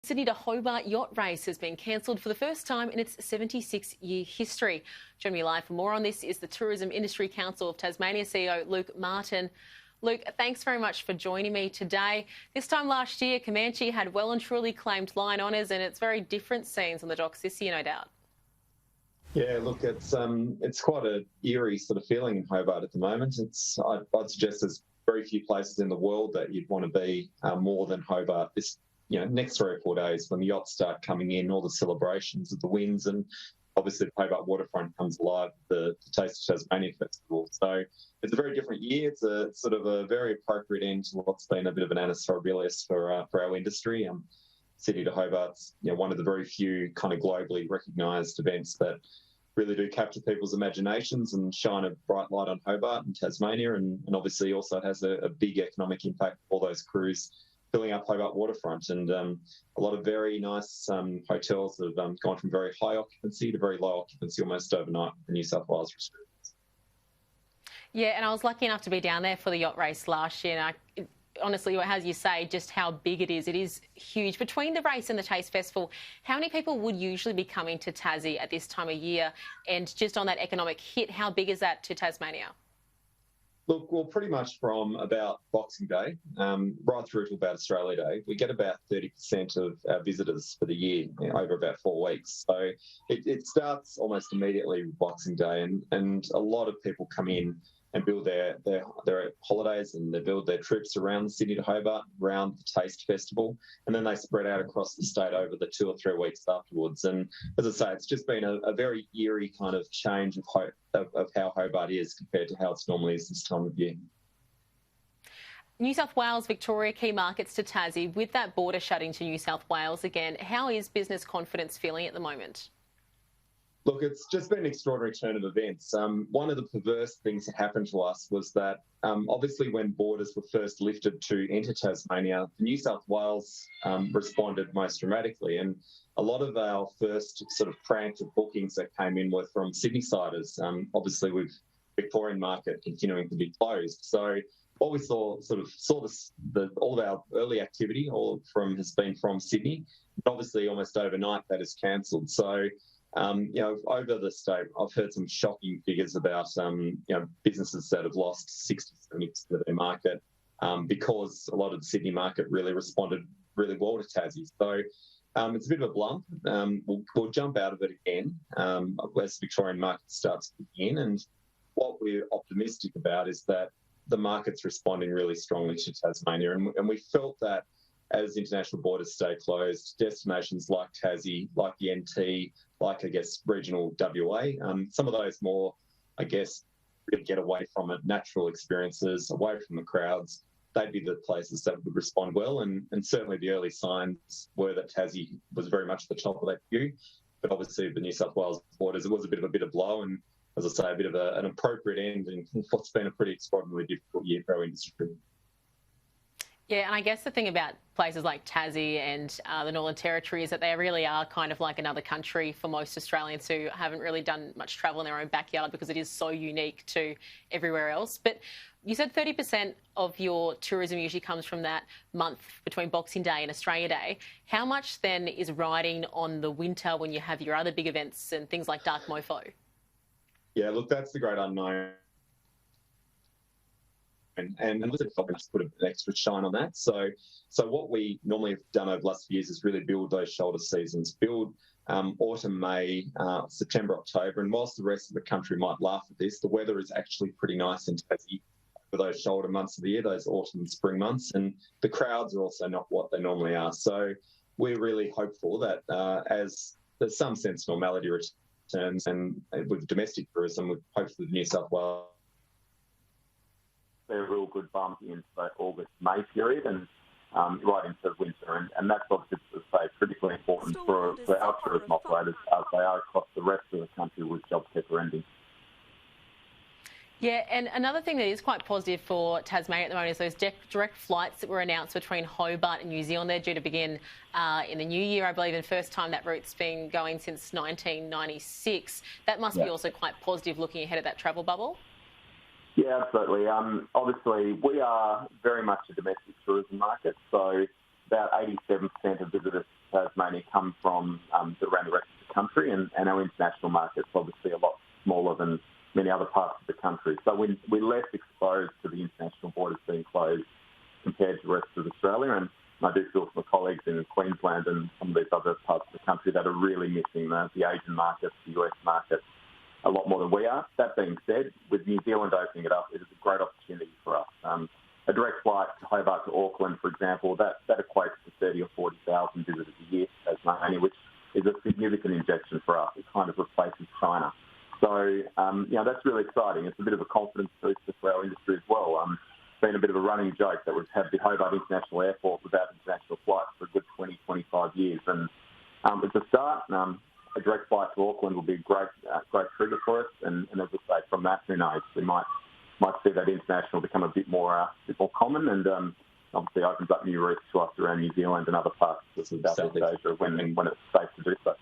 Sydney to Hobart yacht race has been cancelled for the first time in its 76-year history. Joining me live for more on this is the Tourism Industry Council of Tasmania CEO Luke Martin. Luke, thanks very much for joining me today. This time last year, Comanche had well and truly claimed line honours, and it's very different scenes on the docks this year, no doubt. Yeah, look, it's quite an eerie sort of feeling in Hobart at the moment. I'd suggest there's very few places in the world that you'd want to be more than Hobart this next 3 or 4 days when the yachts start coming in, all the celebrations of the wins, and obviously the Hobart waterfront comes alive, the Taste of Tasmania festival. So it's a very different year. It's a sort of a very appropriate end to what's been a bit of an annus horribilis for our industry. Sydney to Hobart's one of the very few kind of globally recognised events that really do capture people's imaginations and shine a bright light on Hobart and Tasmania, and obviously also it has a big economic impact. All those crews filling up Hobart waterfront, and a lot of very nice hotels that have gone from very high occupancy to very low occupancy almost overnight with the New South Wales restrictions. Yeah, and I was lucky enough to be down there for the yacht race last year, and honestly, as you say, just how big it is huge. Between the race and the Taste Festival, how many people would usually be coming to Tassie at this time of year? And just on that economic hit, how big is that to Tasmania? Look, well, pretty much from about Boxing Day right through to about Australia Day, we get about 30% of our visitors for the year over about 4 weeks. So it starts almost immediately with Boxing Day, and a lot of people come in and build their holidays, and they build their trips around Sydney to Hobart, around the Taste Festival, and then they spread out across the state over the 2 or 3 weeks afterwards. And as I say, it's just been a very eerie kind of change of how Hobart is compared to how it's normally is this time of year. New South Wales, Victoria, key markets to Tassie. With that border shutting to New South Wales again, how is business confidence feeling at the moment? Look, it's just been an extraordinary turn of events. One of the perverse things that happened to us was that obviously when borders were first lifted to enter Tasmania, New South Wales responded most dramatically. And a lot of our first sort of tranche of bookings that came in were from Sydneysiders, obviously with Victorian market continuing to be closed. So what we saw all of our early activity has been from Sydney, but obviously almost overnight that is cancelled. So over the state, I've heard some shocking figures about, businesses that have lost 60-70% of their market because a lot of the Sydney market really responded really well to Tassie. So it's a bit of a blunt. We'll jump out of it again as the Victorian market starts kicking in. And what we're optimistic about is that the market's responding really strongly to Tasmania. And we felt that as international borders stay closed, destinations like Tassie, like the NT, like, I guess, regional WA, some of those more, I guess, really get away from it, natural experiences, away from the crowds, they'd be the places that would respond well. And certainly the early signs were that Tassie was very much at the top of that queue. But obviously the New South Wales borders, it was a bit of a blow, and as I say, a bit of an appropriate end in what's been a pretty extraordinarily difficult year for our industry. Yeah, and I guess the thing about places like Tassie and the Northern Territory is that they really are kind of like another country for most Australians who haven't really done much travel in their own backyard, because it is so unique to everywhere else. But you said 30% of your tourism usually comes from that month between Boxing Day and Australia Day. How much then is riding on the winter when you have your other big events and things like Dark Mofo? Yeah, look, that's the great unknown. And listen, just put an extra shine on that. So what we normally have done over the last few years is really build those shoulder seasons, build autumn, May, September, October. And whilst the rest of the country might laugh at this, the weather is actually pretty nice in Tassie for those shoulder months of the year, those autumn and spring months. And the crowds are also not what they normally are. So we're really hopeful that as there's some sense of normality returns, and with domestic tourism, with hopefully the New South Wales, a real good bump into that August-May period and right into winter. And that's obviously, to say, critically important for our tourism operators as they are across the rest of the country with JobKeeper ending. Yeah, and another thing that is quite positive for Tasmania at the moment is those direct flights that were announced between Hobart and New Zealand. They're due to begin in the new year, I believe, and first time that route's been going since 1996. That must be also quite positive looking ahead of that travel bubble. Yeah, absolutely. Obviously, we are very much a domestic tourism market, so about 87% of visitors to Tasmania come from around the rest of the country, and our international market's obviously a lot smaller than many other parts of the country. So we're less exposed to the international borders being closed compared to the rest of Australia. And I do feel for my colleagues in Queensland and some of these other parts of the country that are really missing the Asian markets, the US markets, a lot more than we are. That being said, with New Zealand opening it up, it is a great opportunity for us. A direct flight to Hobart to Auckland, for example, that equates to 30 or 40,000 visitors a year to Tasmania, which is a significant injection for us. It kind of replaces China. So, that's really exciting. It's a bit of a confidence booster for our industry as well. It's been a bit of a running joke that we've had the Hobart International Airport without international flights for a good 20, 25 years. And it's a start. A direct flight to Auckland will be a great trigger for us. And as I say, from that, who knows? We might see that international become a bit more common, and obviously opens up new routes to us around New Zealand and other parts of Southeast Asia when it's safe to do so.